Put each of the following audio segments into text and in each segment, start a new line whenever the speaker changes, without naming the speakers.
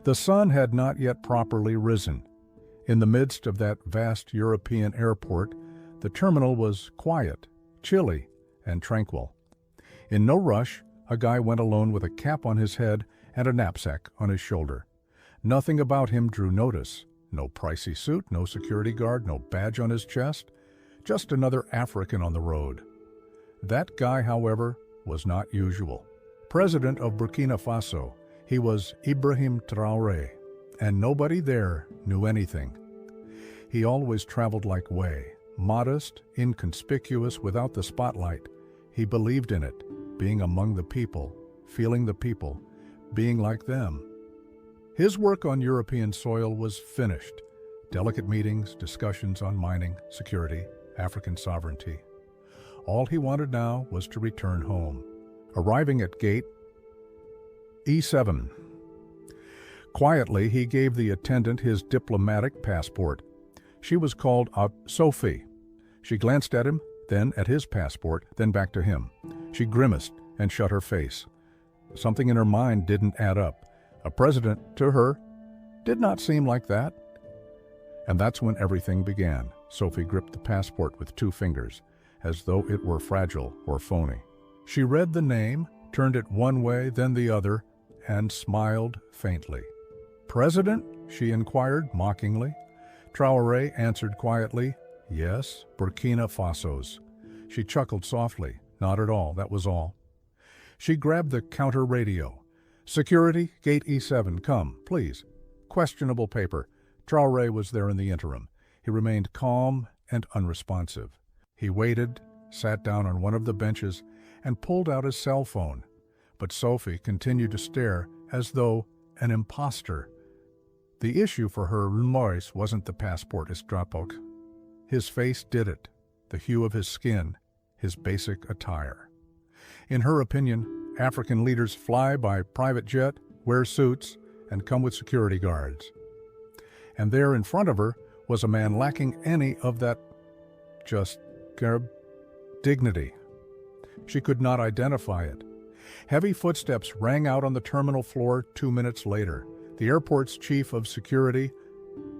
The sun had not yet properly risen. In the midst of that vast European airport, the terminal was quiet, chilly, and tranquil. In no rush, a guy went alone with a cap on his head and a knapsack on his shoulder. Nothing about him drew notice. No pricey suit, no security guard, no badge on his chest. Just another African on the road. That guy, however, was not usual. President of Burkina Faso, he was Ibrahim Traoré, and nobody there knew anything. He always traveled like way, modest, inconspicuous, without the spotlight. He believed in it, being among the people, feeling the people, being like them. His work on European soil was finished. Delicate meetings, discussions on mining, security, African sovereignty. All he wanted now was to return home. Arriving at gate E7. Quietly, he gave the attendant his diplomatic passport. She was called Sophie. She glanced at him, then at his passport, then back to him. She grimaced and shut her face. Something in her mind didn't add up. A president, to her, did not seem like that. And that's when everything began. Sophie gripped the passport with 2 fingers, as though it were fragile or phony. She read the name, turned it one way, then the other, and smiled faintly. "President?" she inquired mockingly. Traoré answered quietly, "Yes, Burkina Faso's." She chuckled softly. "Not at all, that was all." She grabbed the counter radio. "Security, gate E7, come, please." Questionable paper. Traoré was there in the interim. He remained calm and unresponsive. He waited, sat down on one of the benches, and pulled out his cell phone. But Sophie continued to stare as though an imposter. The issue for her, Maurice, wasn't the passport Estrapok. His face did it, the hue of his skin, his basic attire. In her opinion, African leaders fly by private jet, wear suits, and come with security guards. And there in front of her was a man lacking any of that dignity. She could not identify it. Heavy footsteps rang out on the terminal floor 2 minutes later. The airport's chief of security,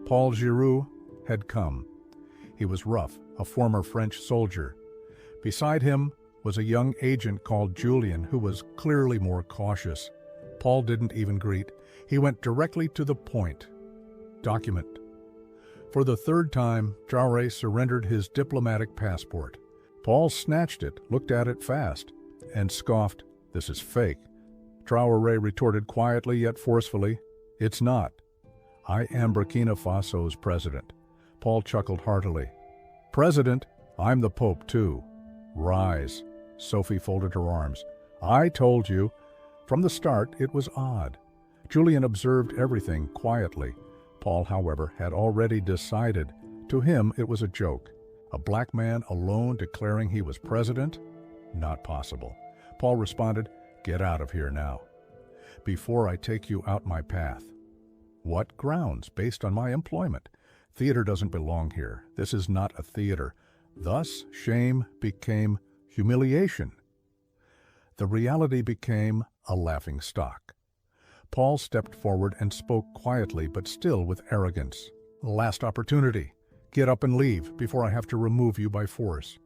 Paul Giroux, had come. He was rough, a former French soldier. Beside him was a young agent called Julien, who was clearly more cautious. Paul didn't even greet. He went directly to the point. Document. For the 3rd time, Traoré surrendered his diplomatic passport. Paul snatched it, looked at it fast, and scoffed, "This is fake." Traoré retorted quietly yet forcefully, "It's not. I am Burkina Faso's president." Paul chuckled heartily. "President? I'm the Pope too." "Rise." Sophie folded her arms. "I told you." From the start, it was odd. Julien observed everything quietly. Paul, however, had already decided. To him, it was a joke. A black man alone declaring he was president? Not possible. Paul responded, "Get out of here now, before I take you out my path." "What grounds? Based on my employment. Theater doesn't belong here. This is not a theater." Thus, shame became humiliation. The reality became a laughing stock. Paul stepped forward and spoke quietly, but still with arrogance. "Last opportunity. Get up and leave before I have to remove you by force.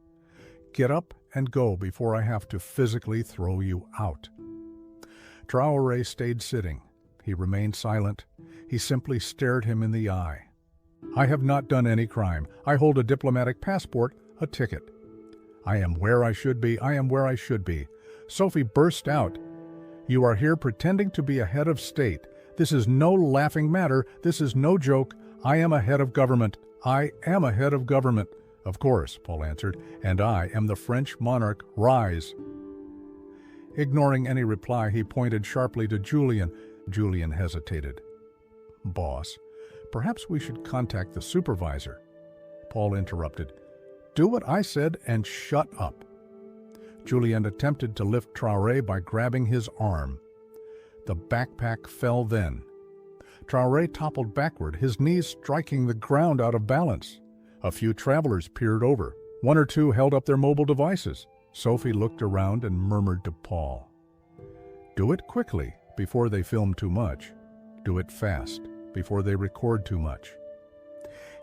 Get up and go before I have to physically throw you out." Traoré stayed sitting. He remained silent. He simply stared him in the eye. "I have not done any crime. I hold a diplomatic passport, a ticket. I am where I should be. I am where I should be." Sophie burst out. "You are here pretending to be a head of state. This is no laughing matter. This is no joke. I am a head of government. I am a head of government." "Of course," Paul answered, "and I am the French monarch. Rise." Ignoring any reply, he pointed sharply to Julien. Julien hesitated. "Boss, perhaps we should contact the supervisor." Paul interrupted. "Do what I said and shut up." Julien attempted to lift Traoré by grabbing his arm. The backpack fell then. Traoré toppled backward, his knees striking the ground out of balance. A few travelers peered over. 1 or 2 held up their mobile devices. Sophie looked around and murmured to Paul, "Do it quickly, before they film too much." Do it fast, before they record too much.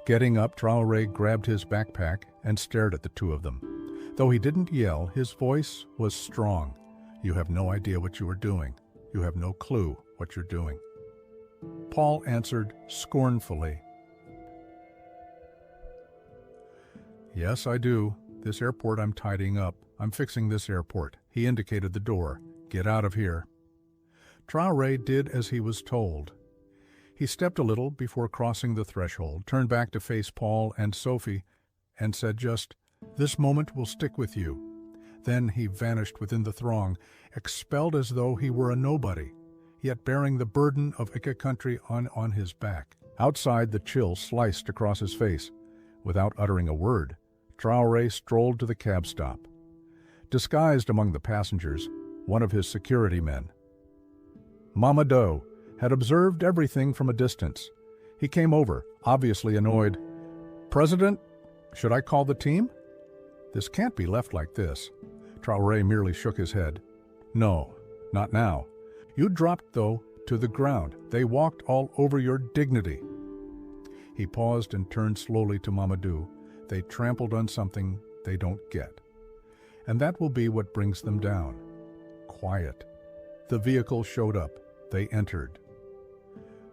Getting up, Traoré grabbed his backpack and stared at the two of them. Though he didn't yell, his voice was strong. You have no idea what you are doing. You have no clue what you're doing. Paul answered scornfully, Yes, I do. This airport I'm tidying up. I'm fixing this airport. He indicated the door. Get out of here. Traoré did as he was told. He stepped a little before crossing the threshold, turned back to face Paul and Sophie, and said just, This moment will stick with you. Then he vanished within the throng, expelled as though he were a nobody, yet bearing the burden of a country on his back. Outside, the chill sliced across his face. Without uttering a word, Traoré strolled to the cab stop. Disguised among the passengers, one of his security men. Mamadou had observed everything from a distance. He came over, obviously annoyed. President, should I call the team? This can't be left like this. Traoré merely shook his head. No, not now. You dropped, though, to the ground. They walked all over your dignity. He paused and turned slowly to Mamadou. They trampled on something they don't get. And that will be what brings them down. Quiet. The vehicle showed up. They entered.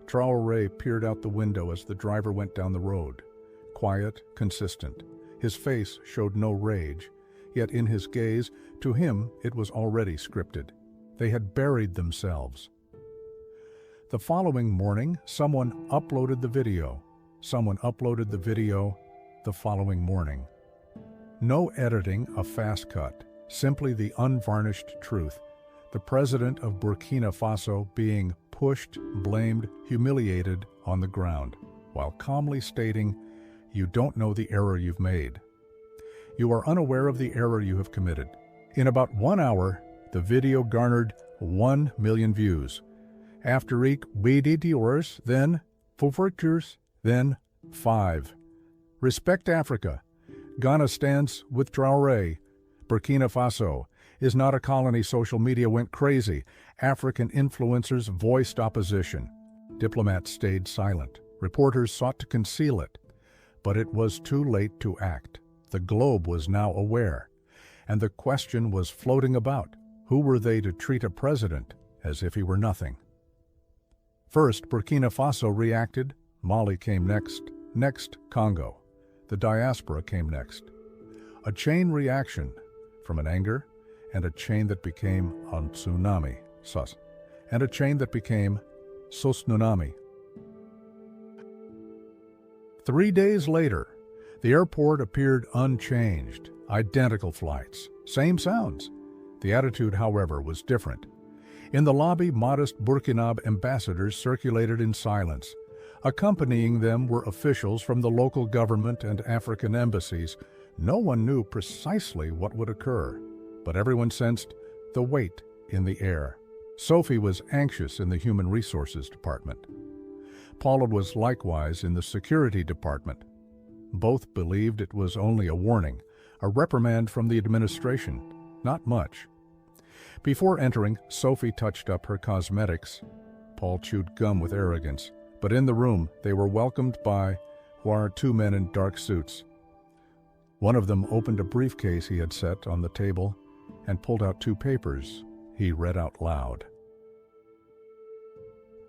Traoré peered out the window as the driver went down the road. Quiet, consistent. His face showed no rage, yet in his gaze, to him it was already scripted. They had buried themselves. The following morning, someone uploaded the video. Someone uploaded the video the following morning. No editing, a fast cut, simply the unvarnished truth. The President of Burkina Faso being pushed, blamed, humiliated on the ground, while calmly stating, You don't know the error you've made. You are unaware of the error you have committed. In about 1 hour, the video garnered 1 million views. After each hours, then 4 hours, then 5. Respect Africa. Ghana stands with Traoré. Burkina Faso is not a colony. Social media went crazy. African influencers voiced opposition. Diplomats stayed silent. Reporters sought to conceal it. But it was too late to act. The globe was now aware. And the question was floating about. Who were they to treat a president as if he were nothing? First, Burkina Faso reacted. Mali came next. Next, Congo. The diaspora came next. A chain reaction from an anger, and a chain that became a tsunami, and a chain that became tsunami. 3 days later, the airport appeared unchanged, identical flights, same sounds. The attitude, however, was different. In the lobby, modest Burkinab ambassadors circulated in silence. Accompanying them were officials from the local government and African embassies. No one knew precisely what would occur, but everyone sensed the weight in the air. Sophie was anxious in the Human Resources Department. Paula was likewise in the Security Department. Both believed it was only a warning, a reprimand from the administration, not much. Before entering, Sophie touched up her cosmetics. Paul chewed gum with arrogance, but in the room they were welcomed by two men in dark suits. One of them opened a briefcase he had set on the table and pulled out 2 papers. He read out loud.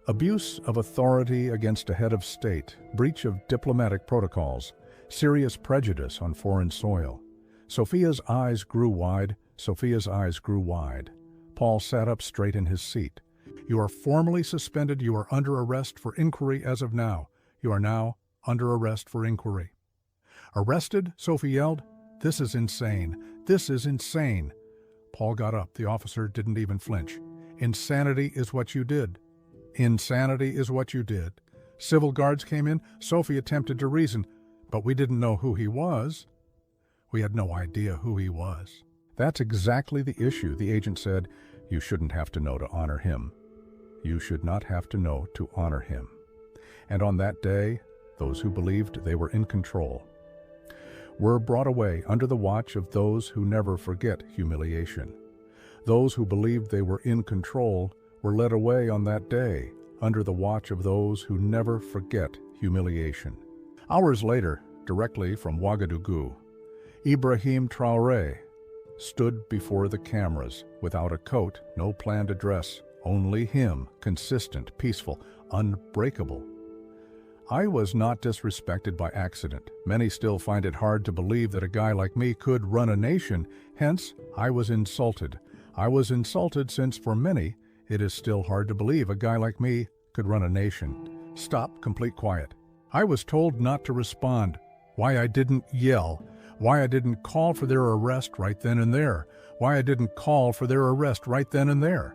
Abuse of authority against a head of state, breach of diplomatic protocols, serious prejudice on foreign soil. Sophia's eyes grew wide. Sophia's eyes grew wide. Paul sat up straight in his seat. You are formally suspended. You are under arrest for inquiry as of now. You are now under arrest for inquiry. Arrested? Sophie yelled. This is insane. This is insane. Paul got up. The officer didn't even flinch. Insanity is what you did. Insanity is what you did. Civil guards came in. Sophie attempted to reason, but we didn't know who he was. We had no idea who he was. That's exactly the issue, the agent said. You shouldn't have to know to honor him. You should not have to know to honor him. And on that day, those who believed they were in control were brought away under the watch of those who never forget humiliation. Those who believed they were in control were led away on that day, under the watch of those who never forget humiliation. Hours later, directly from Ouagadougou, Ibrahim Traoré stood before the cameras without a coat, no planned address, only him, consistent, peaceful, unbreakable. I was not disrespected by accident. Many still find it hard to believe that a guy like me could run a nation, hence I was insulted. I was insulted since for many it is still hard to believe a guy like me could run a nation. Stop, complete quiet. I was told not to respond, why I didn't yell, why I didn't call for their arrest right then and there, why I didn't call for their arrest right then and there.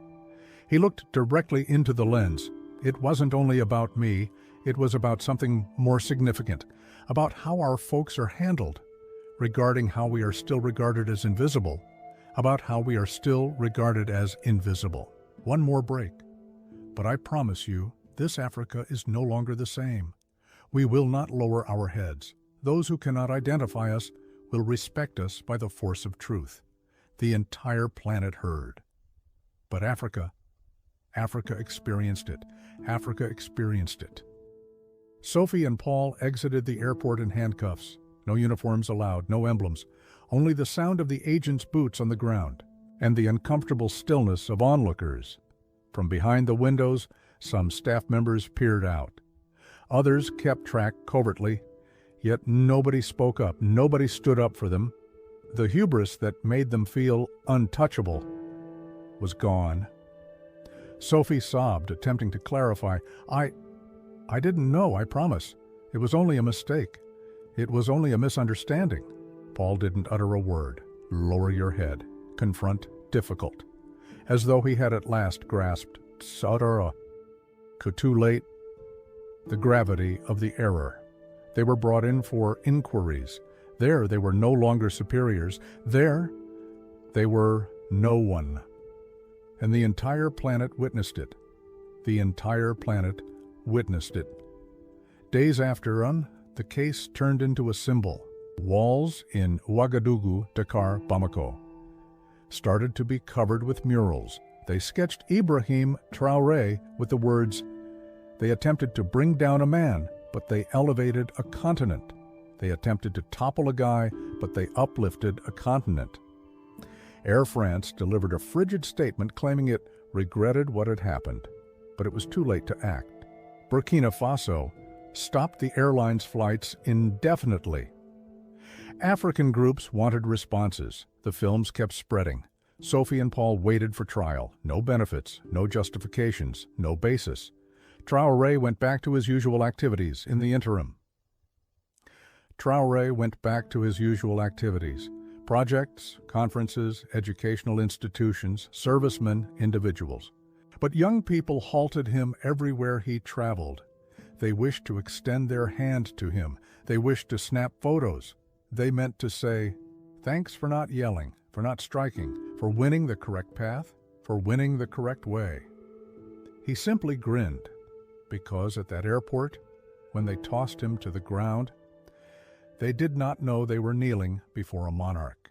He looked directly into the lens. It wasn't only about me, it was about something more significant, about how our folks are handled, regarding how we are still regarded as invisible, about how we are still regarded as invisible. One more break. But I promise you, this Africa is no longer the same. We will not lower our heads. Those who cannot identify us will respect us by the force of truth. The entire planet heard. But Africa experienced it. Africa experienced it. Sophie and Paul exited the airport in handcuffs. No uniforms allowed, no emblems, only the sound of the agent's boots on the ground and the uncomfortable stillness of onlookers. From behind the windows, some staff members peered out. Others kept track covertly, yet nobody spoke up, nobody stood up for them. The hubris that made them feel untouchable was gone. Sophie sobbed, attempting to clarify. I didn't know, I promise. It was only a mistake. It was only a misunderstanding. Paul didn't utter a word. Lower your head. Confront difficult. As though he had at last grasped, Sadara. Too late. The gravity of the error. They were brought in for inquiries. There they were no longer superiors. There they were no one. And the entire planet witnessed it. The entire planet witnessed it. Days after, the case turned into a symbol. Walls in Ouagadougou, Dakar, Bamako started to be covered with murals. They sketched Ibrahim Traoré with the words, "They attempted to bring down a man, but they elevated a continent. They attempted to topple a guy, but they uplifted a continent." Air France delivered a frigid statement claiming it regretted what had happened, but it was too late to act. Burkina Faso stopped the airline's flights indefinitely. African groups wanted responses. The films kept spreading. Sophie and Paul waited for trial. No benefits, no justifications, no basis. Traoré went back to his usual activities in the interim. Projects, conferences, educational institutions, servicemen, individuals. But young people halted him everywhere he traveled. They wished to extend their hand to him. They wished to snap photos. They meant to say, "Thanks for not yelling, for not striking, for winning the correct path, for winning the correct way." He simply grinned, because at that airport, when they tossed him to the ground, they did not know they were kneeling before a monarch.